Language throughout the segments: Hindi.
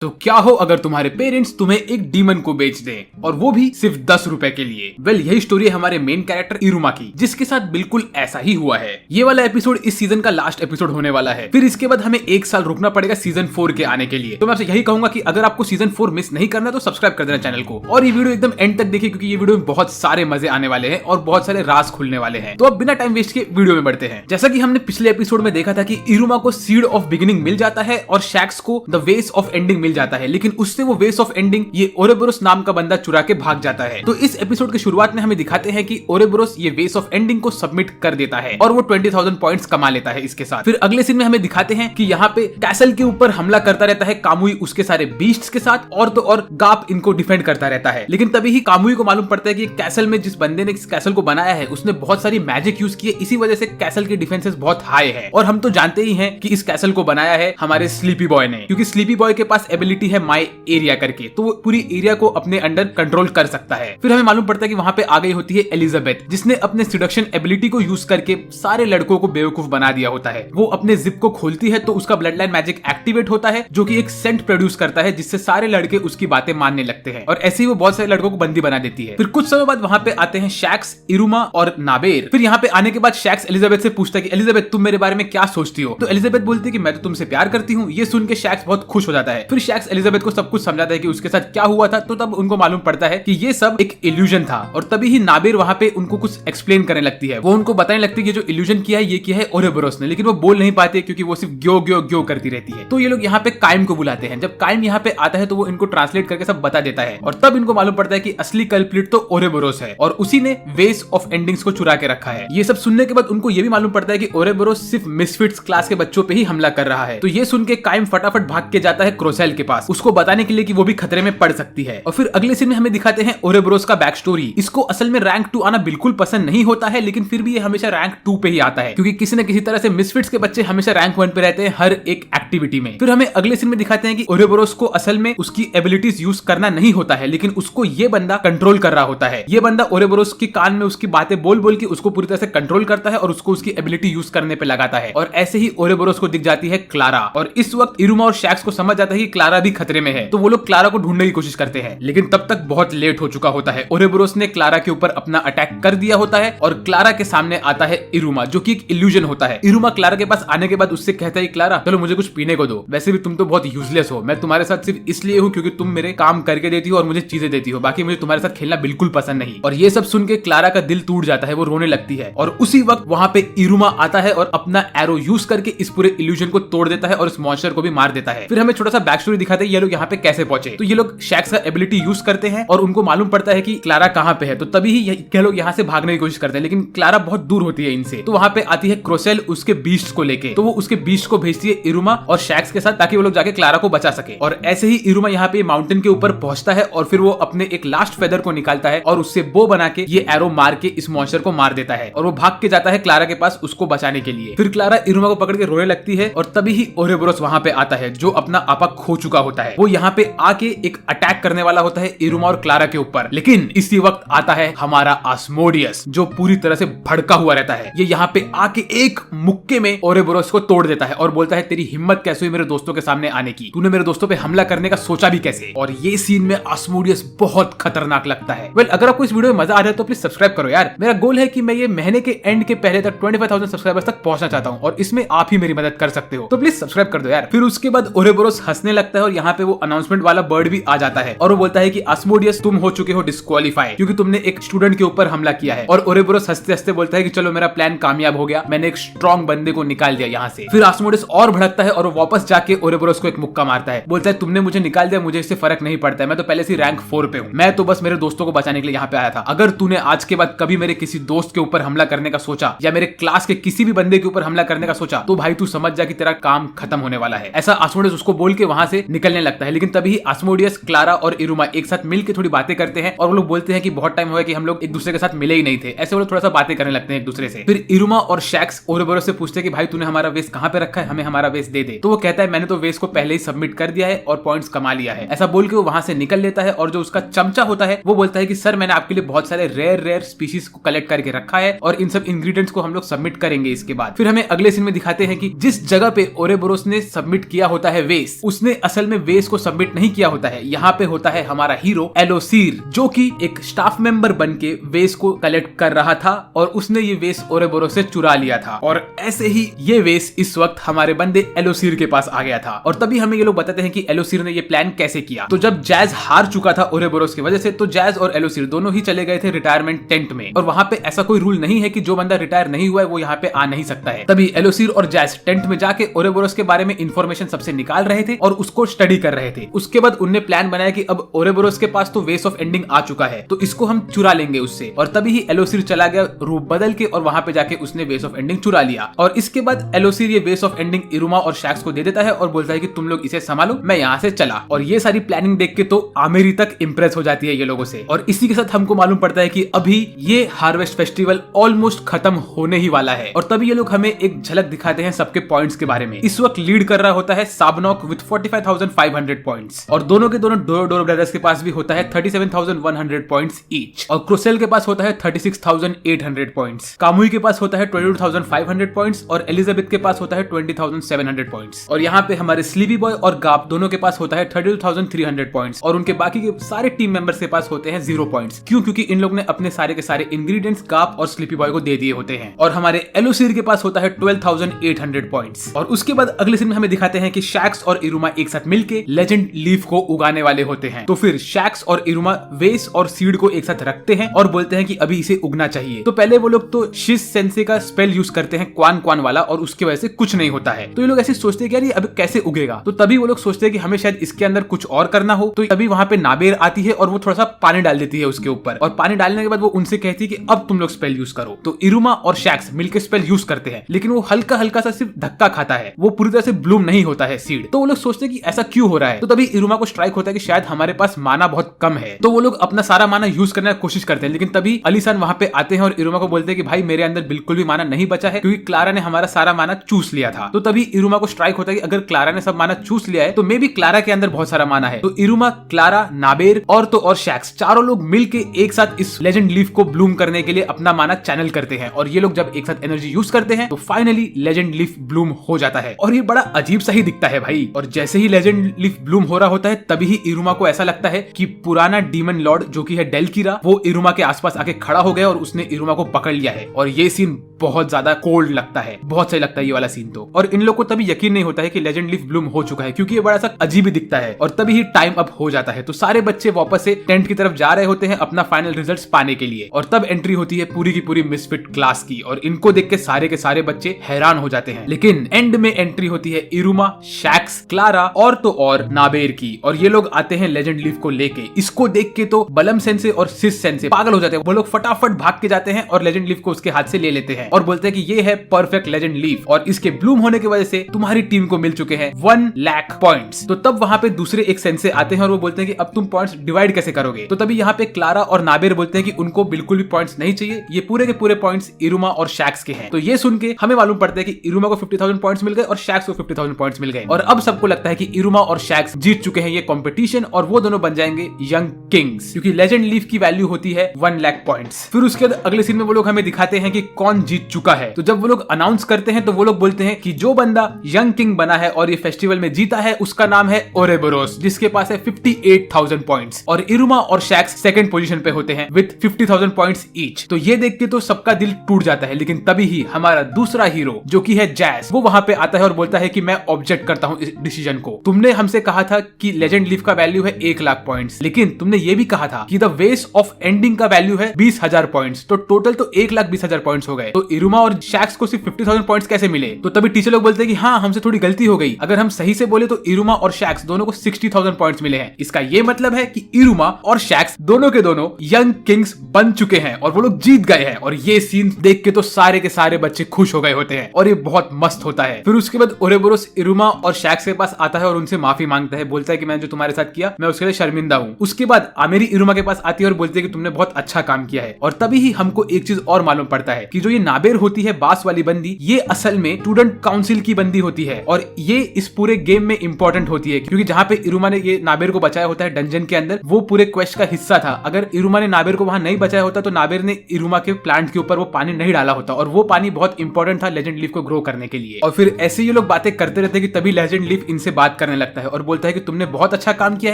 तो क्या हो अगर तुम्हारे पेरेंट्स तुम्हें एक डीमन को बेच दें और वो भी सिर्फ 10 रुपए के लिए। यही स्टोरी है हमारे मेन कैरेक्टर इरुमा की, जिसके साथ बिल्कुल ऐसा ही हुआ है। ये वाला एपिसोड इस सीजन का लास्ट एपिसोड होने वाला है। फिर इसके बाद हमें 1 साल रुकना पड़ेगा सीजन 4 के आने के लिए। तो मैं आपसे यही कहूंगा कि अगर आपको सीजन 4 मिस नहीं करना तो सब्सक्राइब कर देना चैनल को, और ये वीडियो एकदम एंड तक देखिए क्योंकि ये वीडियो में बहुत सारे मजे आने वाले हैं और बहुत सारे राज खुलने वाले हैं। तो अब बिना टाइम वेस्ट के वीडियो में बढ़ते हैं। जैसा कि हमने पिछले एपिसोड में देखा था कि इरुमा को सीड ऑफ बिगिनिंग मिल जाता है और शैक्स को द वेस ऑफ एंडिंग मिल जाता है, लेकिन उससे वो वेस ऑफ एंडिंग ये ओरेबोरोस नाम का बंदा चुरा के भाग जाता है। तो इस एपिसोड की शुरुआत में हमें दिखाते हैं कि ओरेबोरोस ये वेस ऑफ एंडिंग को सबमिट कर देता है और वो 20,000 पॉइंट्स कमा लेता है इसके साथ। फिर अगले सीन में हमें दिखाते हैं कि यहाँ पे कैसल के ऊपर हमला करता रहता है कामुई उसके सारे बीस्ट्स के साथ, और तो और गाप इनको डिफेंड करता रहता है। लेकिन तभी ही कामुई को मालूम पड़ता है कि कैसल में जिस बंदे ने इस कैसल को बनाया है उसने बहुत सारी मैजिक यूज की है, इसी वजह से कैसल की डिफेंसेस बहुत हाई है। और हम तो जानते ही हैं कि इस कैसल को बनाया है हमारे स्लीपी बॉय ने, क्योंकि स्लीपी बॉय के पास एबिलिटी है माई एरिया करके, तो वो पूरी एरिया को अपने अंडर कंट्रोल कर सकता है। फिर हमें मालूम पड़ता है कि वहां पे आ गई होती है एलिजाबेथ, जिसने अपने सिडक्शन एबिलिटी को यूज करके सारे लड़कों को बेवकूफ बना दिया होता है। वो अपने जिप को खोलती है तो उसका ब्लड लाइन मैजिक एक्टिवेट होता है, जो कि एक सेंट प्रोड्यूस करता है, जिससे सारे लड़के उसकी बातें मानने लगते हैं, और ऐसे ही वो बहुत सारे लड़कों को बंदी बना देती है। फिर कुछ समय बाद वहां पे आते हैं शैक्स, इरुमा और नाबेर। फिर यहाँ पे आने के बाद शैक्स एलिजाबेथ से पूछता है कि एलिजाबेथ तुम मेरे बारे में क्या सोचती हो। तो एलिजाबेथ बोलती है कि मैं तो तुमसे प्यार करती हूँ। ये सुन के शैक्स बहुत खुश हो जाता है। फिर शैक्स एलिजाबेथ को सब कुछ समझाता है कि उसके साथ क्या हुआ था, तो तब उनको मालूम पड़ता है कि ये सब एक इल्यूजन था। और तभी ही नाबेर वहां पे उनको कुछ एक्सप्लेन करने लगती है। वो उनको बताने लगती है कि जो इल्यूजन किया है ये किया है ओरेबोरोस ने, लेकिन वो बोल नहीं पाते क्योंकि वो सिर्फ ग्यो ग्यो ग्यो करती रहती है। तो ये लोग यहाँ पे काइम को बुलाते हैं। जब काइम यहाँ पे आता है तो वो इनको ट्रांसलेट करके सब बता देता है, और तब इनको मालूम पड़ता है कि असली कल्प्रिट तो ओरेबोरोस है और उसी ने वेस ऑफ एंडिंग्स को चुरा के रखा है। ये सब सुनने के बाद उनको ये भी मालूम पड़ता है कि ओरेबोरोस सिर्फ मिसफिट्स क्लास के बच्चों पे ही हमला कर रहा है। तो ये सुन के काइम फटाफट भाग के जाता है क्रोसेल के पास, उसको बताने के लिए कि वो भी खतरे में पड़ सकती है। और फिर अगले सीन में हमें दिखाते हैं ओरेबोरोस का बैक स्टोरी। इसको असल में रैंक 2 आना बिल्कुल पसंद नहीं होता है, लेकिन फिर भी ये हमेशा रैंक 2 पे ही आता है, क्योंकि किसी न किसी तरह से मिसफिट्स के बच्चे हमेशा रैंक 1 पे रहते हैं हर एक एक्टिविटी में। फिर हमें अगले सीन में दिखाते हैं कि ओरेबोरोस को असल में उसकी एबिलिटीज यूज करना नहीं होता है, लेकिन उसको ये बंदा कंट्रोल कर रहा होता है। ये बंदा ओरेबोरोस के कान में उसकी बातें बोल बोल के उसको पूरी तरह से कंट्रोल करता है और उसको उसकी एबिलिटी यूज करने पे लगाता है। और ऐसे ही ओरेबोरोस को दिख जाती है क्लारा, और इस वक्त इरुमा और शैक्स को समझ जाता है कि क्लारा भी खतरे में है। तो वो लोग क्लारा को ढूंढने की कोशिश करते हैं, लेकिन तब तक बहुत लेट हो चुका होता है। ओरेबोरोस ने क्लारा के ऊपर अपना अटैक कर दिया होता है और क्लारा के सामने आता है इरुमा, जो कि एक इल्यूजन होता है। इरुमा क्लारा के पास आने के बाद उससे कहता है क्लारा चलो मुझे कुछ पीने को दो, वैसे भी तुम तो बहुत यूजलेस हो, मैं तुम्हारे साथ सिर्फ इसलिए हूँ क्योंकि तुम मेरे काम करके देती हो और मुझे चीजें देती हो, बाकी मुझे तुम्हारे साथ खेलना बिल्कुल पसंद नहीं। और ये सब सुन के क्लारा का दिल टूट जाता है, वो रोने लगती है। और उसी वक्त वहां पे इरुमा आता है और अपना एरो यूज करके इस पूरे इल्यूजन को तोड़ देता है और इस मॉन्स्टर को भी मार देता है। फिर हमें छोटा सा बैक स्टोरी दिखाते हैं ये लोग यहाँ पे कैसे पहुंचे। तो ये लोग शैक्स का एबिलिटी यूज करते हैं और उनको मालूम पड़ता है कि क्लारा कहाँ पे है, तो तभी ही ये लोग यहाँ से भागने की कोशिश करते हैं, लेकिन क्लारा बहुत दूर होती है इनसे। तो वहां पे आती है क्रोसेल उसके बीस्ट को लेके, तो वो उसके बीस्ट को भेजती है इरुमा और शैक्स के साथ ताकि वो लोग जाके क्लारा को बचा सके। और ऐसे ही इरुमा यहाँ पे माउंटेन के ऊपर पहुंचता है और फिर वो अपने एक लास्ट फेदर को निकालता है और उससे बो बना के ये एरो मार के इस मॉन्स्टर को मार देता है, और वो भाग के जाता है क्लारा के पास उसको बचाने के लिए। फिर क्लारा इरुमा को पकड़ के रोने लगती है और तभी ही ओरेबोरोस वहां पे आता है, जो अपना आपा खो चुका होता है। वो यहाँ पे आके एक अटैक करने वाला होता है इरुमा और क्लारा के ऊपर, लेकिन इसी वक्त आता है हमारा आस्मोडियस, जो पूरी तरह से भड़का हुआ रहता है। ये यहाँ पे आके एक मुक्के में ओरेबोरोस को तोड़ देता है और बोलता है तेरी हिम्मत कैसे हुई मेरे दोस्तों के सामने आने की, तूने मेरे दोस्तों पे हमला करने का सोचा भी कैसे। और ये सीन में आस्मोडियस बहुत खतरनाक लगता है। अगर आपको इस वीडियो में मजा आ रहा है तो प्लीज सब्सक्राइब करो यार। मेरा गोल है कि मैं ये महीने के एंड के पहले तक 25,000 सब्सक्राइबर्स तक पहुंचना चाहता हूँ, और इसमें आप ही मेरी मदद कर सकते हो, तो प्लीज सब्सक्राइब कर दो यार। फिर उसके बाद ओरेबोरोस हंसने लगता है और यहाँ पे वो अनाउंसमेंट वाला बर्ड भी आ जाता है और वो बोलता है कि आस्मोडियस तुम हो चुके हो डिस्क्वालीफाई, क्योंकि तुमने एक स्टूडेंट के ऊपर हमला किया है। और ओरेबोरोस हंसते हंसते बोलता है कि चलो मेरा प्लान कामयाब हो गया, मैंने एक स्ट्रॉन्ग बंदे को निकाल दिया यहाँ से। फिर आस्मोडियस और भड़कता है और वो वापस जाके ओरेबोरोस को एक मुक्का मारता है, बोलता है तुमने मुझे निकाल दिया, मुझे इससे फर्क नहीं पड़ता है, मैं तो पहले से रैंक 4 पे हूँ, मैं तो बस मेरे दोस्तों को बचाने के लिए यहाँ पे आया था। अगर तूने आज के बाद कभी मेरे किसी दोस्त के ऊपर हमला करने का सोचा या मेरे क्लास के किसी भी बंदे के ऊपर हमला करने का सोचा, तो भाई तू समझ जा कि तेरा काम खत्म होने वाला है। ऐसा आस्मोडियस उसको बोल के वहां से निकलने लगता है, लेकिन तभी आस्मोडियस, क्लारा और इरुमा एक साथ मिलकर थोड़ी बातें करते हैं और वो लोग बोलते हैं कि बहुत टाइम हुआ कि हम लोग एक दूसरे के साथ मिले ही नहीं थे। ऐसे वो लोग थोड़ा सा बातें करने लगते हैं एक दूसरे से। फिर इरुमा और शैक्स ओरेबोरोस से पूछते हैं कि भाई तूने हमारा वेस कहाँ पे रखा है, हमें हमारा वेस दे दे। तो वो कहता है मैंने तो वेस को पहले ही सबमिट कर दिया है और पॉइंट्स कमा लिया है। ऐसा बोल के वो वहां से निकल लेता है और जो उसका चमचा होता है वो बोलता है कि सर मैंने आपके लिए बहुत सारे रेयर स्पीशीज को कलेक्ट करके रखा है और इन सब इंग्रेडिएंट्स को हम लोग सबमिट करेंगे इसके बाद। फिर हमें अगले सीन में दिखाते हैं कि जिस जगह पे ओरेबोरोस ने सबमिट किया होता है वेस, उसने असल में वेस को सबमिट नहीं किया होता है। यहाँ पे होता है हमारा हीरो एलोसीर, जो कि एक स्टाफ मेंबर बन के वेस को कलेक्ट कर रहा था और उसने ये वेस ओरेबोरोस से चुरा लिया था। और ऐसे ही ये वेस इस वक्त हमारे बंदे एलोसीर के पास आ गया था। और तभी हमें ये लोग बताते हैं कि एलोसीर ने ये प्लान कैसे किया। तो जब जैज हार चुका था ओरेबोरोस की वजह से, तो जैज और एलोसीर दोनों ही चले गए थे रिटायरमेंट टेंट में। और वहां पे ऐसा कोई रूल नहीं है कि जो बंदा रिटायर नहीं हुआ है वो यहाँ पे आ नहीं सकता है। तभी एलोसीर और जैज टेंट में जाके ओरेबोरोस के बारे में इंफॉर्मेशन सबसे निकाल रहे थे और उसको स्टडी कर रहे थे। उसके बाद उनने प्लान बनाया कि अब ओरेबोरोस के पास तो वेस ऑफ एंडिंग आ चुका है, तो इसको हम चुरा लेंगे उससे। और तभी ही एलोसीर चला गया रूप बदल के और वहां पे जाके उसने वेस ऑफ एंडिंग चुरा लिया। और इसके बाद एलोसीर ये वेस ऑफ एंडिंग इरुमा और शैक्स को दे देता है और बोलता है कि तुम लोग इसे संभालो, मैं यहाँ से चला। और ये सारी प्लानिंग देख के तो आमेरी तक इंप्रेस हो जाती है ये लोगों से। और इसी के साथ हमको मालूम पड़ता है कि अभी ये हार्वेस्ट फेस्टिवल ऑलमोस्ट खत्म होने ही वाला है। और तभी ये लोग हमें एक झलक दिखाते हैं सबके पॉइंट्स के बारे में। इस वक्त लीड कर रहा होता है साबनॉक विद 45,500 पॉइंट्स और दोनों के दोनों डोरो ब्रदर्स के पास भी होता है 37,100 पॉइंट्स ईच। और क्रोसेल के पास होता है 36,800 पॉइंट्स, कामुई के पास होता है 22,500 पॉइंट्स और एलिजाबेथ के पास होता है 20,700 पॉइंट्स। और यहाँ पे हमारे स्लीपी बॉय और गाप दोनों के पास होता है 32,300 पॉइंट्स और उनके बाकी के सारे टीम मेंबर्स के पास होते हैं 0 पॉइंट्स। क्यों? क्योंकि इन लोग ने अपने सारे के सारे इंग्रेडिएंट्स गाप और स्लीपी बॉय को दे दिए होते हैं। और हमारे एलोसीर के पास होता है 12,800 पॉइंट्स। और उसके बाद अगले सीन में हमें दिखाते हैं कि शैक्स और इरुमा एक साथ मिलके लेजेंड लीफ को उगाने वाले होते हैं। तो फिर शैक्स और इरुमा वेस और सीड को एक साथ रखते हैं और बोलते हैं कि अभी इसे उगना चाहिए। तो पहले वो लोग तो शिश सेंसे का स्पेल यूज करते हैं क्वान क्वान वाला और उसकी वजह से कुछ नहीं होता है। तो ये लोग ऐसे सोचते हैं कि यार ये अब कैसे उगेगा। तो तभी वो लोग सोचते हैं कि हमें शायद इसके अंदर कुछ और करना हो। तो तभी वहां पे नाबेर आती है और वो थोड़ा सा पानी डाल देती है उसके ऊपर। और पानी डालने के बाद वो उनसे कहती है कि अब तुम लोग स्पेल यूज करो। तो इरुमा और शैक्स मिलकर स्पेल यूज करते हैं, लेकिन वो हल्का हल्का सा सिर्फ धक्का खाता है, वो पूरी तरह से ब्लूम नहीं होता है सीड। तो वो लोग सोचते हैं कि ऐसा क्यों हो रहा है। तो तभी इरुमा को स्ट्राइक होता है कि शायद हमारे पास माना बहुत कम है। तो वो लोग अपना सारा माना यूज करने की कोशिश करते हैं, लेकिन तभी अलीसान वहां पे आते हैं और इरुमा को बोलते हैं कि भाई मेरे अंदर बिल्कुल भी माना नहीं बचा है, क्योंकि क्लारा ने हमारा सारा माना चूस लिया था। तो तभी इरुमा को स्ट्राइक होता है कि अगर क्लारा ने सब माना चूस लिया है तो मे भी क्लारा के अंदर बहुत सारा माना है। तो इरुमा, क्लारा, नाबेर और शैक्स चारों लोग मिलके एक साथ इस लेजेंड लीफ को ब्लूम करने के लिए अपना माना चैनल करते हैं। और ये लोग जब एक साथ एनर्जी यूज करते हैं तो फाइनली लेजेंड लीफ ब्लूम हो जाता है। और ये बड़ा अजीब सा ही दिखता है भाई। और जैसे ही लेजेंड लीफ ब्लूम हो रहा होता है तभी ही इरुमा को ऐसा लगता है कि पुराना डीमन लॉर्ड जो कि है डेलकीरा, वो इरुमा के आसपास आके खड़ा हो गया और उसने इरुमा को पकड़ लिया है। और ये सीन बहुत ज्यादा कोल्ड लगता है, बहुत सही लगता है ये वाला सीन तो। और इन लोग को तभी यकीन नहीं होता है कि लेजेंड लीफ ब्लूम हो चुका है, क्योंकि ये बड़ा सा अजीब ही दिखता है। और तभी ही टाइम अप हो जाता है। तो सारे बच्चे वापस से टेंट की तरफ जा रहे होते हैं अपना फाइनल रिजल्ट्स पाने के लिए। और तब एंट्री होती है पूरी की पूरी मिसफिट क्लास की और इनको देख के सारे बच्चे हैरान हो जाते हैं। लेकिन एंड में एंट्री होती है इरुमा, शैक्स, क्लारा और तो और नाबेर की। और ये लोग आते हैं लेजेंड लीफ को लेके। इसको देख के तो बलम सेंसे और सिस सेंसे पागल हो जाते हैं। वो लोग फटाफट भाग के जाते हैं और लेजेंड लीफ को उसके हाथ से ले लेते हैं और बोलते हैं कि ये है परफेक्ट लेजेंड लीफ और इसके ब्लूम होने की वजह से तुम्हारी टीम को मिल चुके हैं 1 लाख पॉइंट्स। तो तब वहां पे दूसरे एक सेंसे आते हैं और वो बोलते हैं कि अब तुम पॉइंट्स डिवाइड कैसे करोगे। तो तभी यहाँ पे क्लारा और नाबेर बोलते हैं कि उनको बिल्कुल भी पॉइंट्स नहीं चाहिए, ये पूरे के पूरे पॉइंट्स इरुमा और शैक्स के हैं। तो ये सुन के हमें मालूम पड़ता है कि इरुमा को 50,000 पॉइंट्स मिल गए और शैक्स को 50,000 पॉइंट्स मिल गए। और अब सबको लगता है कि इरुमा और शैक्स जीत चुके हैं ये कंपटीशन और वो दोनों बन जाएंगे यंग किंग्स, क्योंकि लेजेंड लीफ की वैल्यू होती है 1 लाख पॉइंट्स। फिर उसके बाद अगले सीन में वो लोग हमें दिखाते हैं कि कौन जीत चुका है। तो जब वो लोग अनाउंस करते हैं तो वो लोग बोलते हैं कि जो बंदा यंग किंग बना है और ये फेस्टिवल में जीता है उसका नाम है ओरेबोरोस, जिसके पास है 58,000 पॉइंट्स। और इरुमा और शैक्स सेकंड पोजीशन पे होते हैं विद 50,000 पॉइंट्स ईच। तो ये देख के तो सबका दिल टूट जाता है। लेकिन तभी ही हमारा दूसरा हीरो जो कि है जैस, वो वहां पे आता है और बोलता है कि मैं ऑब्जेक्ट करता हूं इस डिसीजन को। तुमने हमसे कहा था कि लेजेंड लीफ का वैल्यू है 1 लाख पॉइंट्स, लेकिन तुमने ये भी कहा था कि द वेस ऑफ एंडिंग का वैल्यू है 20,000 पॉइंट्स। तो टोटल तो 1,20,000 पॉइंट्स हो गए। तो इरुमा और शैक्स को सिर्फ 50,000 पॉइंट्स कैसे मिले। तो तभी टीचर लोग बोलते हैं कि हाँ, हमसे थोड़ी गलती हो गई। अगर हम सही से बोले तो इरुमा और शैक्स दोनों को 60,000 पॉइंट्स मिले हैं। इसका ये मतलब है कि इरुमा और शैक्स दोनों के दोनों यंग किंग्स बन चुके हैं और वो लोग जीत गए हैं। और ये सीन देख के तो सारे के सारे बच्चे खुश हो गए होते हैं और ये बहुत मस्त होता है। फिर उसके बाद ओरेबोरोस इरुमा और शैक्स के पास आता है और उनसे माफी मांगता है, बोलता है कि मैंने जो तुम्हारे साथ किया मैं उसके लिए शर्मिंदा हूँ। उसके बाद आमेरी इरुमा के पास आती है और बोलती है कि तुमने बहुत अच्छा काम किया है। और तभी ही हमको एक चीज और मालूम पड़ता है कि जो ये नाबेर होती है बास वाली बंदी, ये असल में स्टूडेंट काउंसिल की बंदी होती है और ये इस पूरे गेम में इंपॉर्टेंट होती है क्योंकि जहाँ पे इरुमा ने ये नाबेर को बचाया होता है डंजन के अंदर, वो पूरे क्वेस्ट का हिस्सा था। अगर इरुमा ने नाबेर को वहां नहीं बचाया होता तो नाबेर ने इरुमा के प्लांट के ऊपर वो पानी नहीं डाला होता और वो पानी बहुत इंपॉर्टेंट था लेजेंड लीफ को ग्रो करने के लिए। और फिर ऐसे ये लोग बातें करते रहते हैं कि तभी लेजेंड लीफ इनसे बात करने लगता है और बोलता है कि तुमने बहुत अच्छा काम किया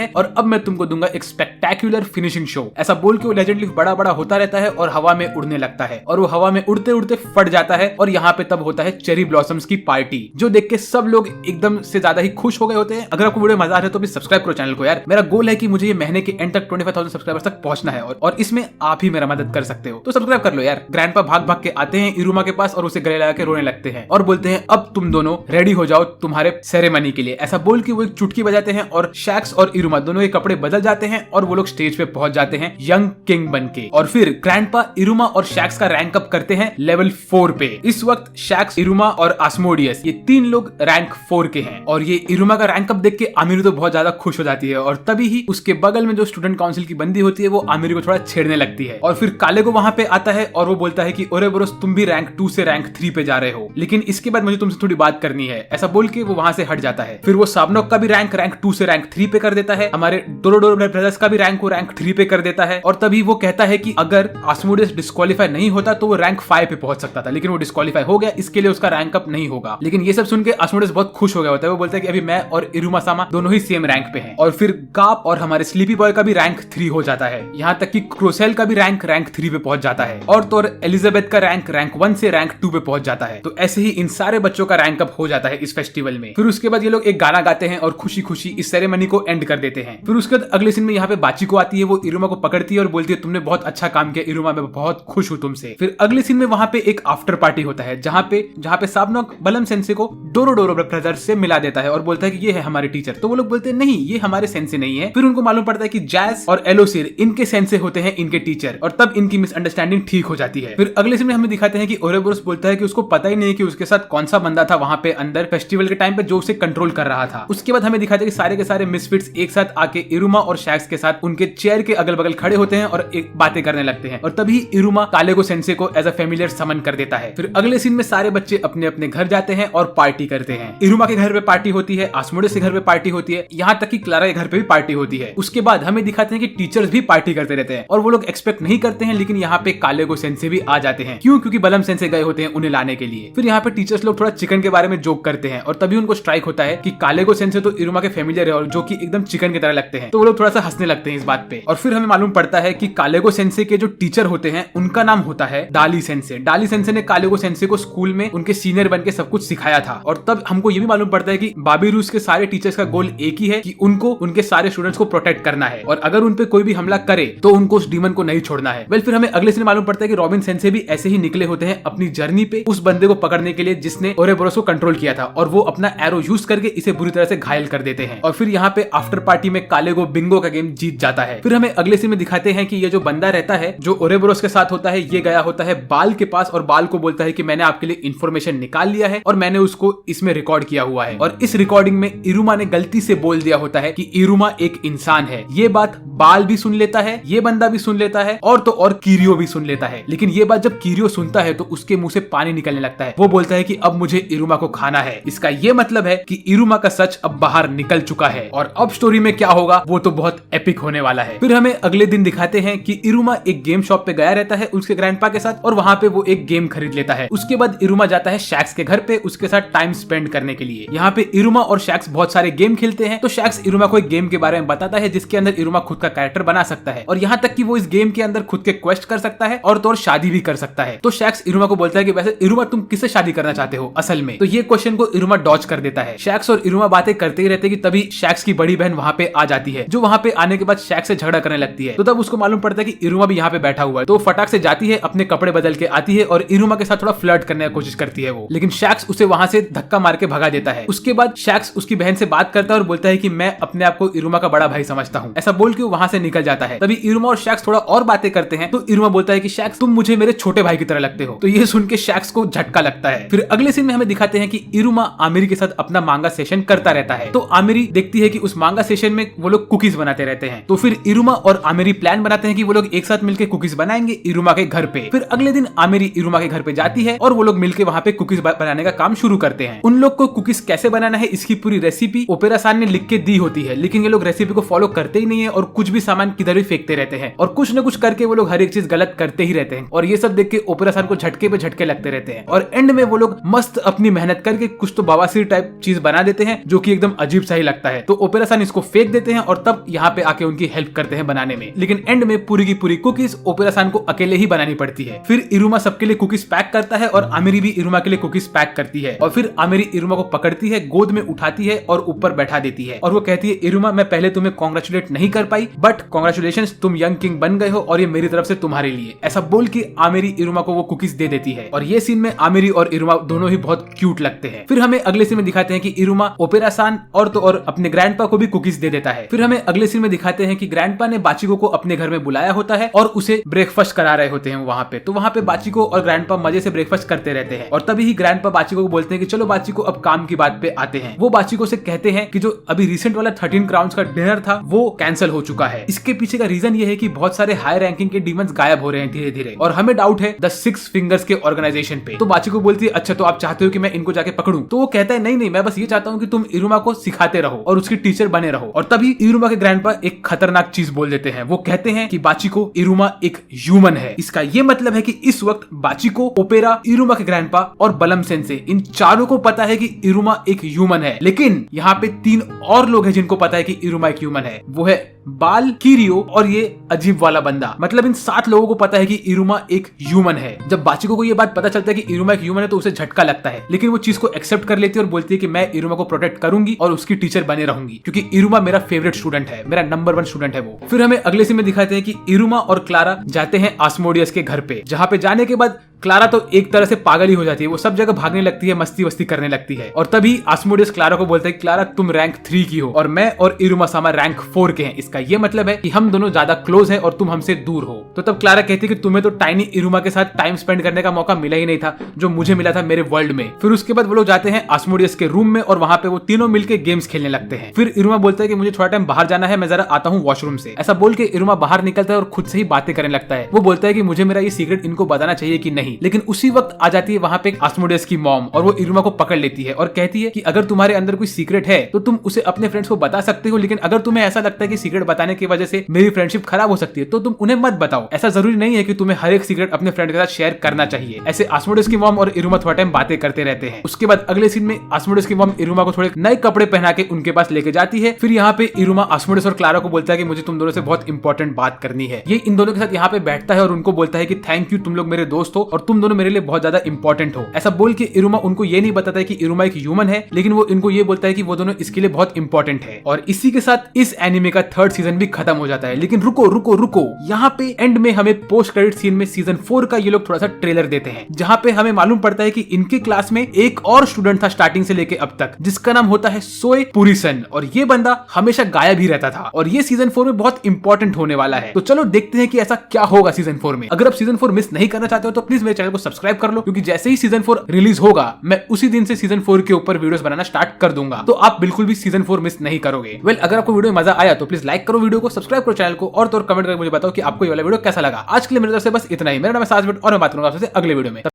है और अब मैं तुमको दूंगा एक स्पेक्टेक्युलर फिनिशिंग शो। ऐसा बोल के वो लेजेंड लीफ बड़ा बड़ा होता रहता है और हवा में उड़ने लगता है और वो हवा में उड़ते उड़ते फट जाता है और यहाँ पे तब होता है चेरी ब्लॉसम्स की पार्टी, जो देख के सब लोग एकदम से ज्यादा ही खुश हो गए होते हैं। अगर आपको वीडियो मजा आ रहा है तो भी सब्सक्राइब करो चैनल को यार। मेरा गोल है कि मुझे ये महीने के एंड तक 25,000 सब्सक्राइबर्स तक पहुंचना है और इसमें आप ही मेरा मदद कर सकते हो, तो सब्सक्राइब कर लो यार। ग्रैंडपा भाग भाग के आते हैं इरुमा के पास और उसे गले लगा के रोने लगते हैं और बोलते हैं अब तुम दोनों रेडी हो जाओ तुम्हारे सेरेमनी के लिए। ऐसा बोल के वो एक चुटकी बजाते हैं और शैक्स और इरुमा दोनों के कपड़े बदल जाते हैं और वो लोग स्टेज पे पहुंच जाते हैं यंग किंग बनके। और फिर ग्रैंडपा इरुमा और शैक्स का रैंक अप करते हैं लेवल 4 पे। इस वक्त शैक्स, इरुमा और आस्मोडियस ये 3 लोग रैंक 4 के हैं और ये इरुमा का रैंक अप देख के आमिरी तो बहुत ज्यादा खुश हो जाती है और तभी ही उसके बगल में जो स्टूडेंट काउंसिल की बंदी होती है वो आमिरी को थोड़ा छेड़ने लगती है। और फिर काले को वहां पे आता है और वो बोलता है कि ओरेबोरोस तुम भी रैंक 2 से रैंक 3 पे जा रहे हो, लेकिन इसके बाद मुझे तुमसे थोड़ी बात करनी है। ऐसा बोल के वो वहां से हट जाता है। फिर वो साबनोक का भी रैंक 2 से रैंक 3 पे कर देता है, हमारे डोरोडोरो ब्रदर्स का भी रैंक को रैंक 3 पे कर देता है और तभी वो कहता है कि अगर आस्मोडियस डिस्क्वालीफाई नहीं होता तो वो रैंक 5 पे पहुंच सकता था, लेकिन वो डिस्क्वालीफाई हो गया, इसके लिए उसका रैंक अप नहीं होगा। लेकिन ये सब सुन के आस्मोडियस बहुत खुश हो गया होता है। वो बोलता है कि अभी मैं और इरुमा सामा दोनों ही सेम रैंक पे हैं। और फिर गाप और हमारे स्लीपी बॉय का भी रैंक 3 हो जाता है, यहाँ तक कि क्रोसेल का भी रैंक 3 पे पहुंच जाता है और तो एलिजाबेथ का रैंक 1 से रैंक 2 पे पहुंच जाता है। तो ऐसे ही इन सारे बच्चों का रैंक अप हो जाता है इस फेस्टिवल में। फिर उसके बाद ये लोग एक गाना गाते हैं और खुशी खुशी इस सेरेमनी को एंड कर देते हैं। फिर उसके बाद अगले सीन में यहाँ पे बाची को आती है, वो इरुमा को पकड़ती है और बोलती है तुमने बहुत अच्छा काम किया इरुमा, मैं बहुत खुश हूँ तुमसे। फिर अगले सीन में वहां पे एक आफ्टर पार्टी होता है जहाँ पे साबनोक बलम सेंसे को डोरोडोरो ब्रदर्स से मिला देता है और बोलता है कि ये है हमारे टीचर। तो वो लोग बोलते हैं नहीं ये हमारे सेंसे नहीं है। फिर उनको मालूम पड़ता है कि जैस और एलोसिर इनके सेंसे होते हैं इनके टीचर और तब इनकी मिसअंडरस्टैंडिंग ठीक हो जाती है। फिर अगले सीन में हमें दिखाते हैं कि ओरेबोरोस बोलता है कि उसको पता ही नहीं कि उसके साथ कौन सा बंदा था वहां पे अंदर फेस्टिवल के टाइम पे जो उसे कंट्रोल कर रहा था। उसके बाद हमें दिखाते हैं कि सारे के सारे मिसफिट्स एक साथ आके इरुमा और शैक्स के साथ उनके चेयर के अगल बगल खड़े होते हैं और एक बातें करने लगते हैं और तभी इरुमा काले को सेंसे को एज अ फेमिलियर समन कर देता है। फिर अगले सीन में सारे बच्चे अपने अपने घर जाते हैं और पार्टी करते हैं। इरुमा के घर पे पार्टी होती है, आस्मोडियस के घर पे पार्टी होती है, यहाँ तक कि क्लारा के घर पे भी पार्टी होती है। उसके बाद हमें दिखाते हैं कि टीचर्स भी पार्टी करते रहते हैं और वो लोग एक्सपेक्ट नहीं करते हैं, लेकिन यहाँ पे काले को सेंसे भी आ जाते हैं। क्यों? क्योंकि बलम सेंसे गए होते हैं उन्हें लाने के लिए। फिर यहाँ पे टीचर्स लोग थोड़ा चिकन के बारे में जोक करते हैं और तभी उनको स्ट्राइक होता है कि काले को सेंसे तो इरुमा के फेमिलियर है और जो कि एकदम चिकन की तरह लगते हैं, तो वो लोग थोड़ा सा हंसने लगते हैं इस बात पे। और फिर हमें मालूम पड़ता है कि काले को सेंसे के जो टीचर होते हैं उनका नाम होता है डाली सेंसे। डाली सेंसे ने काले को सेंसे को स्कूल में उनके सीनियर बन के सब कुछ सिखाया था और तब हमको ये भी मालूम पड़ता है कि बाबीरूस के सारे टीचर्स का गोल एक ही है कि उनको उनके सारे स्टूडेंट्स को प्रोटेक्ट करना है और अगर उनपे कोई भी हमला करे तो उनको उस डीमन को नहीं छोड़ना है। वेल फिर हमें अगले सीन मालूम पड़ता है कि रॉबिन सेंसे भी ऐसे ही निकले होते हैं अपनी जर्नी पे उस बंदे को पकड़ने के लिए जिसने ओरेबोरोस को कंट्रोल किया था और वो अपना एरो यूज करके इसे बुरी तरह से घायल कर देते हैं। और फिर यहाँ पे आफ्टर पार्टी में काले को बिंगो का गेम जीत जाता है। फिर हमें अगले सीन में दिखाते हैं कि ये जो बंदा रहता है जो ओरेबोरोस के साथ होता है, ये गया होता है बाल के पास और बाल को बोलता है कि मैंने आपके लिए इन्फॉर्मेशन निकाल लिया है और मैंने उसको इसमें रिकॉर्ड किया हुआ है। और इस रिकॉर्डिंग में इरुमा ने गलती से बोल दिया होता है कि इरुमा एक इंसान है। ये बात बाल भी सुन लेता है, ये बंदा भी सुन लेता है और तो और कीरियो भी सुन लेता है। लेकिन ये बात जब कीरियो सुनता है तो उसके मुंह से पानी निकलने लगता है। वो बोलता है कि अब मुझे इरुमा को खाना है। इसका ये मतलब है कि इरुमा का सच अब बाहर निकल चुका है और अब स्टोरी में क्या होगा वो तो बहुत एपिक होने वाला है। फिर हमें अगले दिन दिखाते हैं कि इरुमा एक गेम शॉप पे गया रहता है उसके ग्रैंडपा के साथ और वहां पे वो एक गेम खरीद लेता है। उसके बाद इरुमा जाता है शैक्स के घर पे उसके साथ टाइम स्पेंड करने के लिए। यहाँ पे इरुमा और शैक्स बहुत सारे गेम खेलते हैं तो शैक्स इरुमा को एक गेम के बारे में बताता है जिसके अंदर इरुमा खुद का कैरेक्टर बना सकता है और यहाँ तक कि वो इस गेम के अंदर खुद के क्वेस्ट कर सकता है और तो और शादी भी कर सकता है। तो शैक्स इरुमा को बोलता है कि वैसे इरुमा तुम किससे शादी करना चाहते हो असल में? तो ये क्वेश्चन को इरुमा डॉज कर देता है। शैक्स और इरुमा बातें करते ही रहते कि तभी शैक्स की बड़ी बहन वहां पे आ जाती है जो वहां पे आने के बाद शैक्स से झगड़ा करने लगती है। तो तब उसको मालूम पड़ता है कि इरुमा भी यहाँ पे बैठा हुआ है। तो फटाक से जाती है, अपने कपड़े बदल के आती है और इरुमा के साथ थोड़ा फ्लर्ट करने की कोशिश करती है वो, लेकिन शैक्स उसे वहां से धक्का मार के भगा देता है। उसके बाद शैक्स उसकी बहन से बात करता है और बोलता है कि मैं अपने आप को इरुमा का बड़ा भाई समझता हूँ। ऐसा बोल के वहां से निकल जाता है। तभी इरुमा और शैक्स थोड़ा और बातें करते हैं तो इरुमा बोलता है कि शैक्स तुम मुझे मेरे छोटे भाई की तरह लगते हो। तो ये सुन के शैक्स को झटका लगता है। फिर अगले सीन में हमें दिखाते हैं कि इरुमा आमिरी के साथ अपना मांगा सेशन करता रहता है। तो आमिरी देखती है कि उस मांगा सेशन में वो लोग कुकीज बनाते रहते हैं तो फिर इरुमा और आमेरी प्लान बनाते हैं कि वो लोग एक साथ मिलकर कुकीज बनाएंगे इरुमा के घर पे। फिर अगले दिन आमेरी इरुमा के घर पे जाती है और वो लोग मिलकर वहाँ पे कुकीज बनाने का काम शुरू करते हैं। उन लोग को कुकीज कैसे बनाना है इसकी पूरी रेसिपी ओपेरा सान ने लिख के दी होती है, लेकिन ये लोग रेसिपी को फॉलो करते ही नहीं है और कुछ भी सामान किधर भी फेंकते रहते हैं और कुछ न कुछ करके वो लोग हर एक चीज गलत करते ही रहते हैं। और ये सब देख के ओपेरा सान को झटके पे झटके लगते रहते हैं और एंड में वो लोग मस्त अपनी मेहनत करके कुछ तो बवासीर टाइप चीज बना देते हैं जो कि एकदम अजीब सा ही लगता है। तो ओपेरा सान इसको फेंक देते हैं और तब यहाँ पे आके उनकी हेल्प करते हैं बनाने में, लेकिन एंड में पूरी की पूरी कुकीज ओपेरा सान को अकेले ही बनानी पड़ती है। फिर इरुमा सबके लिए कुकीज पैक करता है और आमेरी भी इरुमा के लिए कुकीज पैक करती है और फिर आमेरी इरुमा को पकड़ती है, गोद में उठाती है और ऊपर बैठा देती है और वो कहती है इरुमा मैं पहले तुम्हें कॉन्ग्रेचुलेट नहीं कर पाई बट कॉन्ग्रेचुलेशंस तुम यंग किंग बन गए हो और ये मेरी तरफ से तुम्हारे लिए। ऐसा बोल के आमेरी इरुमा को वो कुकीज दे देती है और ये सीन में आमेरी और इरुमा दोनों ही बहुत क्यूट लगते हैं। फिर हमें अगले सीन में दिखाते हैं कि इरुमा ओपेरा सान और तो और अपने ग्रैंडपा को भी कुकीज दे देता है। फिर हमें अगले सीन में दिखाते हैं कि ग्रैंडपा ने बाचिको को अपने घर में बुलाया होता है और उसे ब्रेकफास्ट करा रहे होते हैं वहाँ पे। तो वहाँ पे बाचिको और ग्रैंडपा मजे से ब्रेकफास्ट करते रहते हैं और तभी ही ग्रैंडपा बाचिको को बोलते हैं कि चलो बाचिको अब काम की बात पे आते हैं। वो बाचिको से कहते हैं कि जो अभी रिसेंट वाला 13 क्राउन्स का डिनर था वो कैंसिल हो चुका है। इसके पीछे का रीजन ये है कि बहुत सारे हाई रैंकिंग के डीमंस गायब हो रहे हैं धीरे धीरे और हमें डाउट है द 6 फिंगर्स के ऑर्गेनाइजेशन पे। तो बाचिको बोलती है अच्छा तो आप चाहते हो कि मैं इनको जाके पकड़ूं? तो वो कहता है नहीं नहीं मैं बस ये चाहता हूँ कि तुम इरुमा को सिखाते रहो और उसकी टीचर बने रहो। और तभी इरुमा के ग्रैंडपा एक खतरनाक चीज बोल देते हैं। वो कहते हैं कि बाचिको इरुमा एक ह्यूमन है। इसका ये मतलब है कि इस वक्त बाचिको, ओपेरा, इरुमा के ग्रैंडपा और बलम सेंसे इन चारों को पता है कि इरुमा एक ह्यूमन है, लेकिन यहाँ पे 3 और लोग हैं जिनको पता है कि इरुमा एक ह्यूमन है। वो है बाल, किरियो और ये अजीब वाला बंदा। मतलब इन 7 लोगों को पता है कि इरुमा एक ह्यूमन है। जब बाचिको को ये बात पता चलता है कि इरुमा एक ह्यूमन है तो उसे झटका लगता है, लेकिन वो चीज को एक्सेप्ट कर लेती है और बोलती है कि मैं इरुमा को प्रोटेक्ट करूंगी और उसकी टीचर बने रहूंगी क्योंकि इरुमा मेरा फेवरेट स्टूडेंट है, मेरा नंबर 1 स्टूडेंट है वो। फिर हमें अगले सीन में दिखाते हैं कि इरुमा और क्लारा जाते हैं आस्मोडियस के घर पे, जहाँ पे जाने के बाद क्लारा तो एक तरह से पागल ही हो जाती है। वो सब जगह भागने लगती है, मस्ती वस्ती करने लगती है और तभी आस्मोडियस क्लारा को बोलता है क्लारा तुम रैंक 3 की हो और मैं और इरुमा सामा रैंक 4 के हैं। इसका ये मतलब है कि हम दोनों ज्यादा क्लोज हैं और तुम हमसे दूर हो। तो तब क्लारा कहती है कि तुम्हें तो टाइनी इरुमा के साथ टाइम स्पेंड करने का मौका मिला ही नहीं था जो मुझे मिला था मेरे वर्ल्ड में। फिर उसके बाद वो लोग जाते हैं आस्मोडियस के रूम में और वहाँ पे वो तीनों मिलकर गेम्स खेलने लगते हैं। फिर इरुमा बोलता है कि मुझे थोड़ा टाइम बाहर जाना है, मैं जरा आता हूँ वॉशरूम से। ऐसा बोल के इरुमा बाहर निकलता है और खुद से ही बातें करने लगता है। वो बोलता है कि मुझे मेरा ये सीक्रेट इनको बताना चाहिए कि नहीं, लेकिन उसी वक्त आ जाती है वहाँ पे आस्मोडियस की मॉम और वो इरुमा को पकड़ लेती है और कहती है कि अगर तुम्हारे अंदर कोई सीक्रेट है तो तुम उसे अपने फ्रेंड्स को बता सकते हो, लेकिन अगर तुम्हें ऐसा लगता है कि सीक्रेट बताने की वजह से मेरी फ्रेंडशिप खराब हो सकती है तो तुम उन्हें मत बताओ। ऐसा जरूरी नहीं है कि तुम्हें हर एक सीक्रेट अपने फ्रेंड के साथ शेयर करना चाहिए। ऐसे आस्मोडियस की मॉम और इरुमा थोड़ा टाइम बातें करते रहते हैं। उसके बाद अगले सीन में आस्मोडियस की मॉम इरुमा को थोड़े नए कपड़े पहना के उनके पास लेके जाती है। फिर यहाँ पे इरुमा आस्मोडियस और क्लारा को बोलता है कि मुझे तुम दोनों से बहुत इंपॉर्टेंट बात करनी है। ये इन दोनों के साथ यहाँ पे बैठता है और उनको बोलता है कि थैंक यू, तुम लोग मेरे दोस्त हो और तुम दोनों मेरे लिए बहुत ज्यादा इंपॉर्टेंट हो। ऐसा बोल के इरुमा उनको ये नहीं बताता है कि इरुमा एक ह्यूमन है, लेकिन वो इनको ये बोलता है कि वो दोनों इसके लिए बहुत इंपॉर्टेंट है। और इसी के साथ इस एनिमे का 3rd सीजन भी खत्म हो जाता है। लेकिन रुको रुको रुको, यहाँ पे एंड में हमें पोस्ट क्रेडिट सीन में सीजन 4 का ये लोग थोड़ा सा ट्रेलर देते हैं, जहाँ पे हमें मालूम पड़ता है कि इनके क्लास में एक और स्टूडेंट था स्टार्टिंग से लेके अब तक, जिसका नाम होता है सोए पुरीसन और ये बंदा हमेशा गायब ही रहता था और ये सीजन 4 में बहुत इंपॉर्टेंट होने वाला है। तो चलो देखते हैं कि ऐसा क्या होगा सीजन 4 में। अगर आप सीजन 4 मिस नहीं करना चाहते हो तो प्लीज मेरे चैनल को सब्सक्राइब कर लो, क्योंकि जैसे ही सीजन 4 रिलीज होगा मैं उसी दिन से सीजन 4 के ऊपर वीडियोस बनाना स्टार्ट कर दूंगा, तो आप बिल्कुल भी सीजन 4 मिस नहीं करोगे। वेल, अगर आपको वीडियो में मजा आया तो प्लीज लाइक करो वीडियो को, सब्सक्राइब करो चैनल को और तो कमेंट करके मुझे बताओ कि आपको ये वाला वीडियो कैसा लगा। आज के लिए मेरे तरफ से बस इतना ही। मेरा नाम है साजबट और मैं बात करूंगा आपसे अगले वीडियो में।